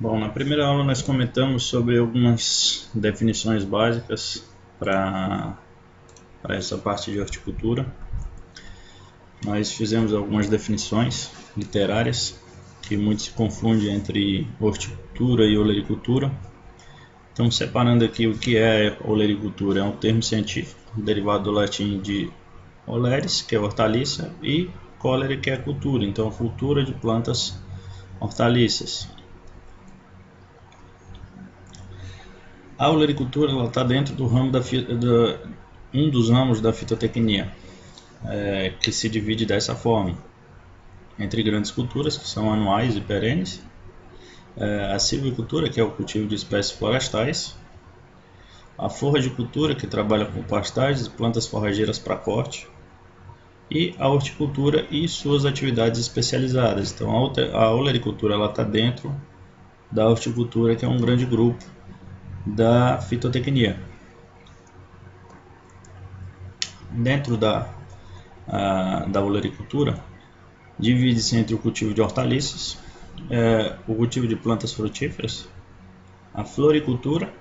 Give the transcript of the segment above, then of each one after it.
Bom, na primeira aula nós comentamos sobre algumas definições básicas para essa parte de horticultura. Nós fizemos algumas definições literárias que muito se confunde entre horticultura e olericultura. Então, separando aqui o que é olericultura, é um termo científico derivado do latim de oleris, que é hortaliça, e colere, que é cultura, então cultura de plantas hortaliças. A olericultura está dentro do ramo um dos ramos da fitotecnia, que se divide dessa forma, entre grandes culturas, que são anuais e perenes, a silvicultura, que é o cultivo de espécies florestais, a forragicultura, que trabalha com pastagens e plantas forrageiras para corte, e a horticultura e suas atividades especializadas. Então a olericultura está dentro da horticultura, que é um grande grupo da fitotecnia. Dentro da olericultura, divide-se entre o cultivo de hortaliças, o cultivo de plantas frutíferas, a floricultura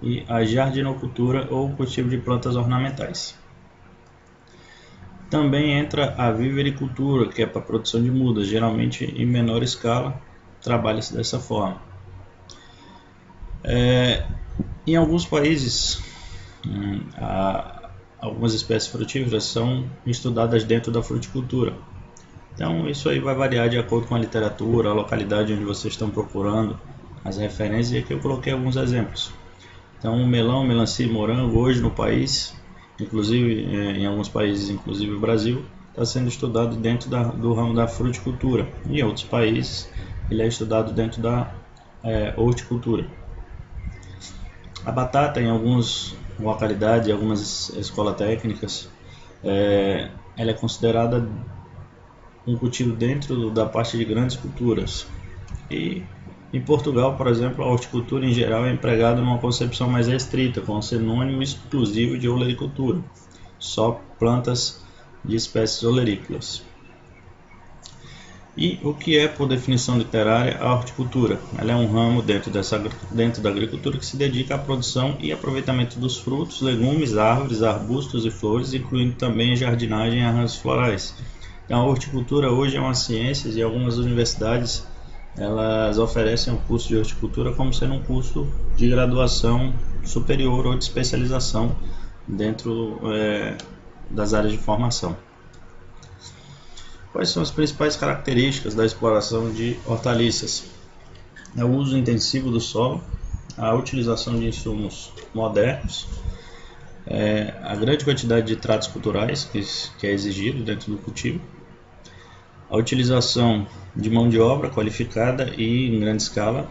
e a jardinocultura, ou cultivo de plantas ornamentais. Também entra a vivericultura, que é para a produção de mudas, geralmente em menor escala, trabalha-se dessa forma. Em alguns países, algumas espécies frutíferas são estudadas dentro da fruticultura. Então isso aí vai variar de acordo com a literatura, a localidade onde vocês estão procurando, as referências, e aqui eu coloquei alguns exemplos. Então melão, melancia e morango hoje no país, inclusive em alguns países, inclusive o Brasil, está sendo estudado dentro do ramo da fruticultura. Em outros países ele é estudado dentro da horticultura. A batata, em algumas localidades, em algumas escolas técnicas, ela é considerada um cultivo dentro da parte de grandes culturas. E em Portugal, por exemplo, a horticultura em geral é empregada numa concepção mais restrita, com um sinônimo exclusivo de olericultura, só plantas de espécies olerícolas. E o que é, por definição literária, a horticultura? Ela é um ramo dentro da agricultura que se dedica à produção e aproveitamento dos frutos, legumes, árvores, arbustos e flores, incluindo também jardinagem e arranjos florais. Então, a horticultura hoje é uma ciência, e algumas universidades elas oferecem o curso de horticultura como sendo um curso de graduação superior ou de especialização dentro das áreas de formação. Quais são as principais características da exploração de hortaliças? É o uso intensivo do solo, a utilização de insumos modernos, a grande quantidade de tratos culturais que é exigido dentro do cultivo, a utilização de mão de obra qualificada e em grande escala,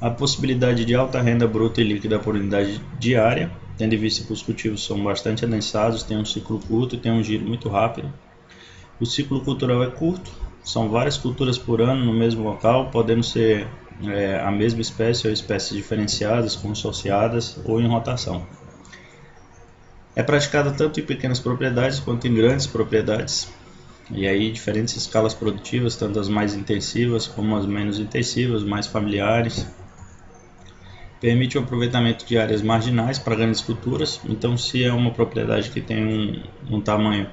a possibilidade de alta renda bruta e líquida por unidade diária, tendo em vista que os cultivos são bastante adensados, têm um ciclo curto e têm um giro muito rápido. O ciclo cultural é curto, são várias culturas por ano no mesmo local, podendo ser a mesma espécie ou espécies diferenciadas, consorciadas ou em rotação. É praticada tanto em pequenas propriedades quanto em grandes propriedades, e aí diferentes escalas produtivas, tanto as mais intensivas como as menos intensivas, mais familiares. Permite o aproveitamento de áreas marginais para grandes culturas, então se é uma propriedade que tem um tamanho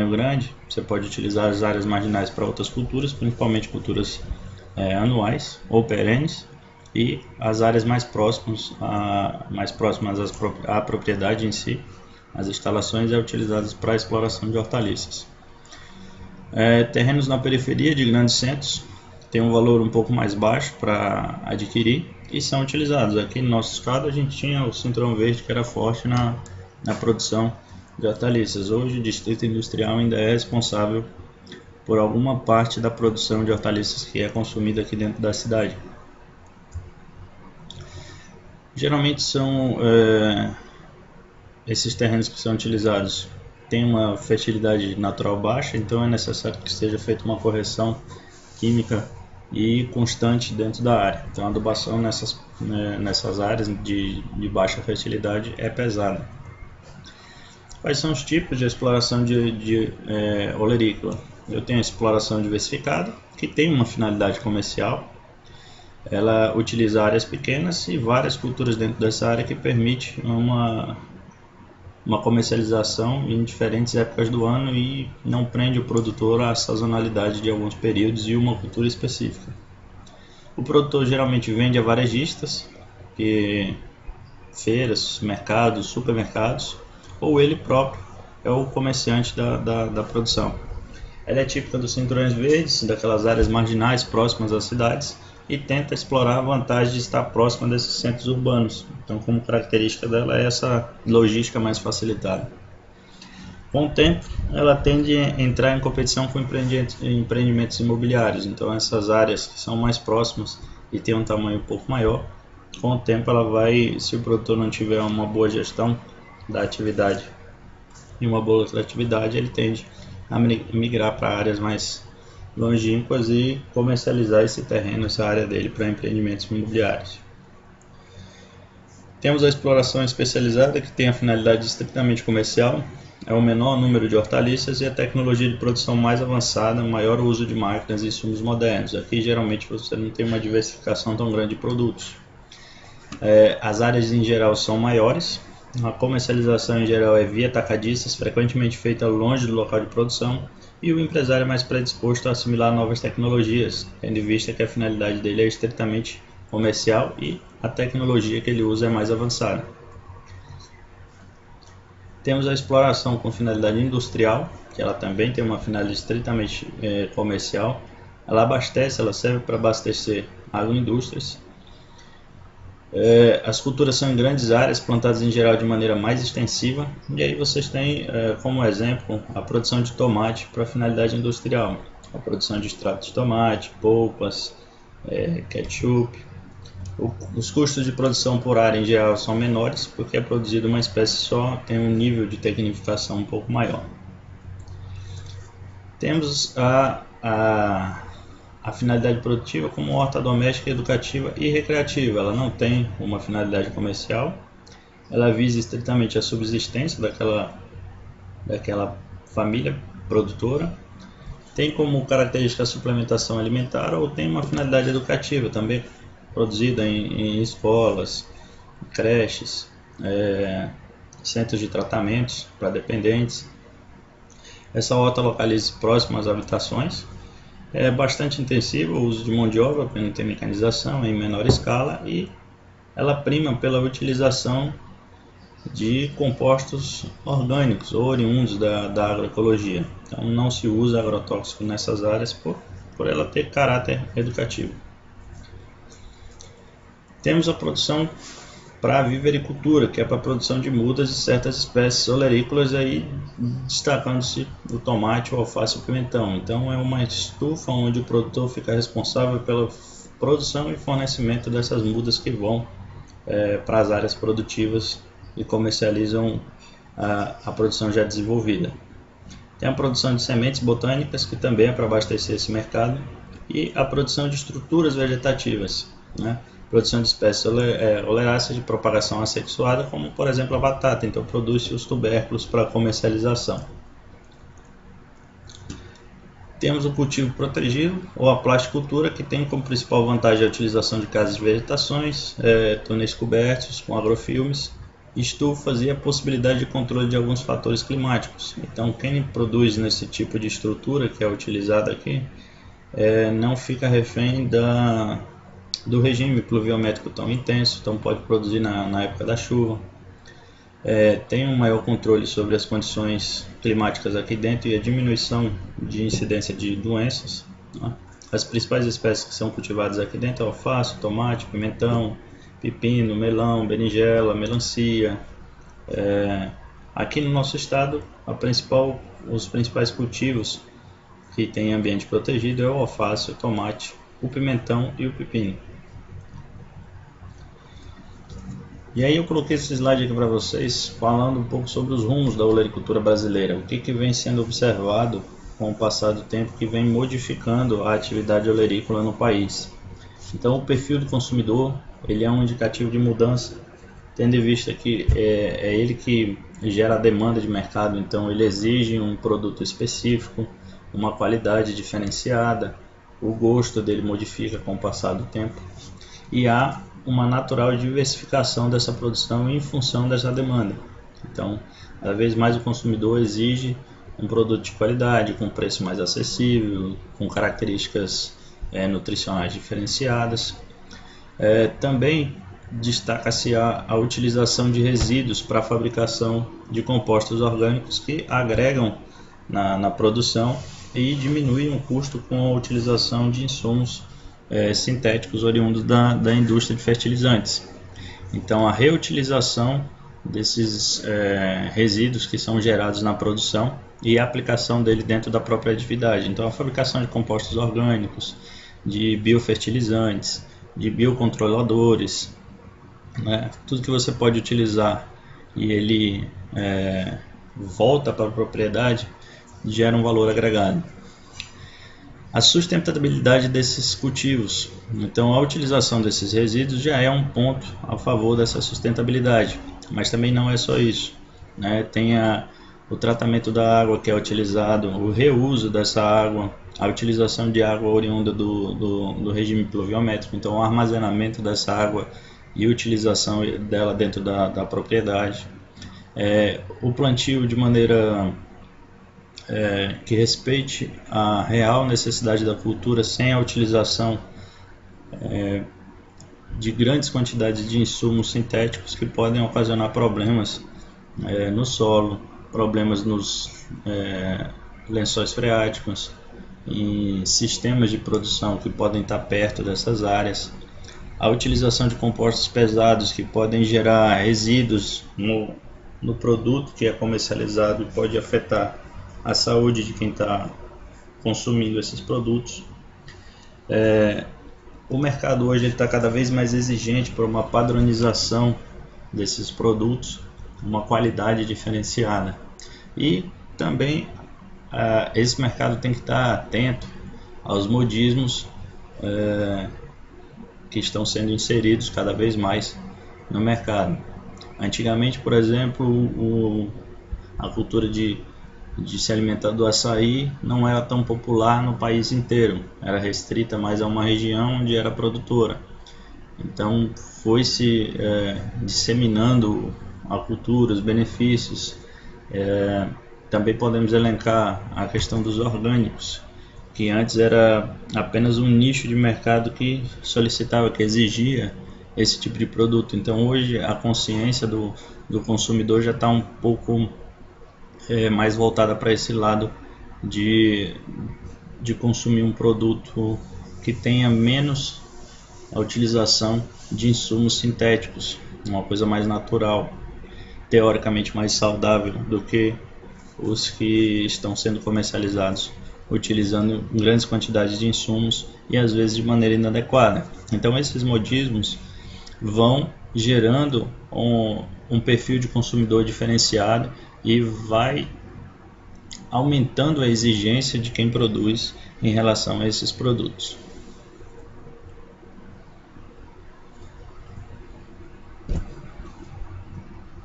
grande, você pode utilizar as áreas marginais para outras culturas, principalmente culturas anuais ou perenes, e as áreas mais próximas à propriedade em si, as instalações utilizadas para a exploração de hortaliças. Terrenos na periferia de grandes centros têm um valor um pouco mais baixo para adquirir e são utilizados. Aqui no nosso estado a gente tinha o Cinturão Verde, que era forte na produção de hortaliças. Hoje o Distrito Industrial ainda é responsável por alguma parte da produção de hortaliças que é consumida aqui dentro da cidade. Geralmente são esses terrenos que são utilizados têm uma fertilidade natural baixa, então é necessário que seja feita uma correção química e constante dentro da área. Então a adubação nessas áreas de baixa fertilidade é pesada. Quais são os tipos de exploração de olerícola? eu tenho a exploração diversificada, que tem uma finalidade comercial. Ela utiliza áreas pequenas e várias culturas dentro dessa área, que permite uma comercialização em diferentes épocas do ano e não prende o produtor à sazonalidade de alguns períodos e uma cultura específica. O produtor geralmente vende a varejistas, feiras, mercados, supermercados, ou ele próprio é o comerciante da produção. Ela é típica dos cinturões verdes, daquelas áreas marginais próximas às cidades, e tenta explorar a vantagem de estar próxima desses centros urbanos. Então, como característica dela é essa logística mais facilitada. Com o tempo, ela tende a entrar em competição com empreendimentos imobiliários. Então, essas áreas que são mais próximas e têm um tamanho um pouco maior, com o tempo ela vai, se o produtor não tiver uma boa gestão da atividade e uma boa atratividade, ele tende a migrar para áreas mais longínquas e comercializar esse terreno, essa área dele, para empreendimentos imobiliários. Temos a exploração especializada, que tem a finalidade estritamente comercial, é o menor número de hortaliças e a tecnologia de produção mais avançada, maior uso de máquinas e insumos modernos. Aqui geralmente você não tem uma diversificação tão grande de produtos. As áreas em geral são maiores, a comercialização em geral é via atacadistas, frequentemente feita longe do local de produção, e o empresário é mais predisposto a assimilar novas tecnologias, tendo em vista que a finalidade dele é estritamente comercial e a tecnologia que ele usa é mais avançada. Temos a exploração com finalidade industrial, que ela também tem uma finalidade estritamente comercial. Ela serve para abastecer agroindústrias. As culturas são em grandes áreas, plantadas em geral de maneira mais extensiva, e aí vocês têm como exemplo a produção de tomate para finalidade industrial, a produção de extrato de tomate, polpas, ketchup. Os custos de produção por área em geral são menores, porque é produzido uma espécie só, tem um nível de tecnificação um pouco maior. Temos a finalidade produtiva como horta doméstica, educativa e recreativa. Ela não tem uma finalidade comercial, ela visa estritamente a subsistência daquela família produtora, tem como característica a suplementação alimentar ou tem uma finalidade educativa, também produzida em escolas, creches, centros de tratamentos para dependentes. Essa horta localiza-se próxima às habitações. É bastante intensivo o uso de mão de obra, porque não tem mecanização, é em menor escala, e ela prima pela utilização de compostos orgânicos ou oriundos da agroecologia. Então não se usa agrotóxico nessas áreas por ela ter caráter educativo. Temos a produção para vivericultura, que é para a produção de mudas de certas espécies olerícolas, aí destacando-se o tomate, o alface e o pimentão. Então é uma estufa onde o produtor fica responsável pela produção e fornecimento dessas mudas que vão para as áreas produtivas e comercializam a produção já desenvolvida. Tem a produção de sementes botânicas, que também é para abastecer esse mercado, e a produção de estruturas vegetativas, né? Produção de espécies oleráceas de propagação assexuada, como por exemplo a batata, então produz-se os tubérculos para comercialização. Temos o cultivo protegido, ou a plasticultura, que tem como principal vantagem a utilização de casas de vegetações, túneis cobertos com agrofilmes, estufas e a possibilidade de controle de alguns fatores climáticos. Então quem produz nesse tipo de estrutura que é utilizada aqui, não fica refém do regime pluviométrico tão intenso, então pode produzir na época da chuva. Tem um maior controle sobre as condições climáticas aqui dentro e a diminuição de incidência de doenças, né? As principais espécies que são cultivadas aqui dentro é alface, tomate, pimentão, pepino, melão, berinjela, melancia. Aqui no nosso estado, os principais cultivos que tem ambiente protegido é o alface, o tomate, o pimentão e o pepino. E aí eu coloquei esse slide aqui para vocês, falando um pouco sobre os rumos da olericultura brasileira, o que vem sendo observado com o passar do tempo, que vem modificando a atividade olerícola no país. Então o perfil do consumidor, ele é um indicativo de mudança, tendo em vista que é ele que gera a demanda de mercado, então ele exige um produto específico, uma qualidade diferenciada, o gosto dele modifica com o passar do tempo e há uma natural diversificação dessa produção em função dessa demanda. Então, cada vez mais o consumidor exige um produto de qualidade, com preço mais acessível, com características nutricionais diferenciadas. Também destaca-se a utilização de resíduos para a fabricação de compostos orgânicos que agregam na produção e diminuem o custo com a utilização de insumos sintéticos oriundos da indústria de fertilizantes. Então, a reutilização desses resíduos que são gerados na produção e a aplicação dele dentro da própria atividade. Então, a fabricação de compostos orgânicos, de biofertilizantes, de biocontroladores, né? Tudo que você pode utilizar e ele volta para a propriedade gera um valor agregado. A sustentabilidade desses cultivos. Então, a utilização desses resíduos já é um ponto a favor dessa sustentabilidade, mas também não é só isso, né? Tem o tratamento da água que é utilizado, o reuso dessa água, a utilização de água oriunda do regime pluviométrico, então o armazenamento dessa água e utilização dela dentro da propriedade, o plantio de maneira que respeite a real necessidade da cultura sem a utilização de grandes quantidades de insumos sintéticos que podem ocasionar problemas no solo, problemas nos lençóis freáticos, em sistemas de produção que podem estar perto dessas áreas, a utilização de compostos pesados que podem gerar resíduos no produto que é comercializado e pode afetar a saúde de quem está consumindo esses produtos. O mercado hoje está cada vez mais exigente por uma padronização desses produtos, uma qualidade diferenciada. E também esse mercado tem que estar atento aos modismos que estão sendo inseridos cada vez mais no mercado. Antigamente, por exemplo, a cultura de se alimentar do açaí não era tão popular no país inteiro, era restrita mais a uma região onde era produtora. Então foi se disseminando a cultura, os benefícios. Também podemos elencar a questão dos orgânicos, que antes era apenas um nicho de mercado que solicitava, que exigia esse tipo de produto. Então hoje a consciência do consumidor já está um pouco mais voltada para esse lado de consumir um produto que tenha menos a utilização de insumos sintéticos, uma coisa mais natural, teoricamente mais saudável do que os que estão sendo comercializados utilizando grandes quantidades de insumos e às vezes de maneira inadequada. Então esses modismos vão gerando um perfil de consumidor diferenciado e vai aumentando a exigência de quem produz em relação a esses produtos.